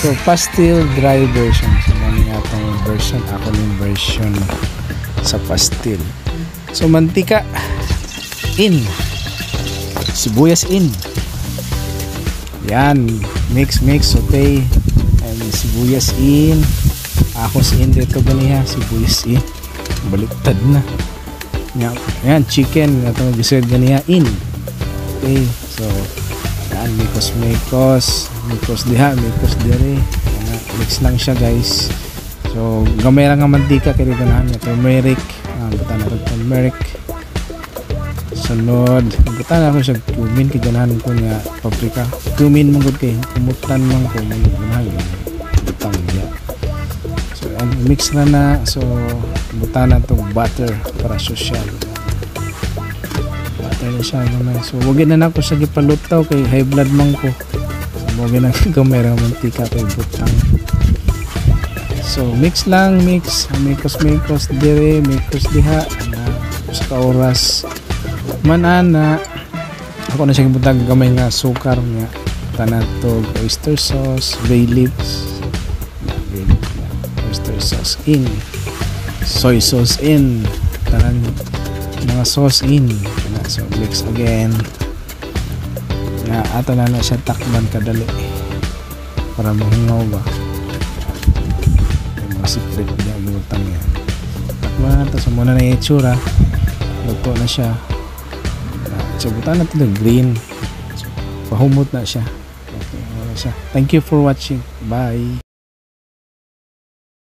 So pastil dry version. So mani atong version, ako yung version sa pastil. So mantika in, sibuyas in. Yan, mix saute, and sibuyas in, ahos in dito ganiha, sibuyas in. Baliktad na. Yan, chicken atong gisaid ganiha in. Okay, so yan, mikos diha, mikos dire. Mix lang siya guys. So gamay lang nga mantika kay dito na turmeric, butan na turmeric. Sunod, butan ako sa cumin kay ganahan ko nga paprika. Cumin mong gud kay kumutan man ko man ganahan butang niya. So yan, mix na. So butan na to butter para social. Butter na siya naman. So wag na nako sa gipalutaw kay high blood man ko. So wag na gamay ra mantika kay butang. So mix lang, mikos dire, mikos diha na sa oras man ana. Ako na siya gibutang gamay nga sukar nga tanan to oyster sauce, bay leaves, oyster sauce in, soy sauce in, tanan mga sauce in. So mix again nga ato na siya takman kadali para mahingaw ba. Secret niya gutang yan. Takman na ito. So muna na yung itsura. Luto na siya. So butan na ito ng green. So, pahumot na siya. Okay, wala siya. Thank you for watching. Bye.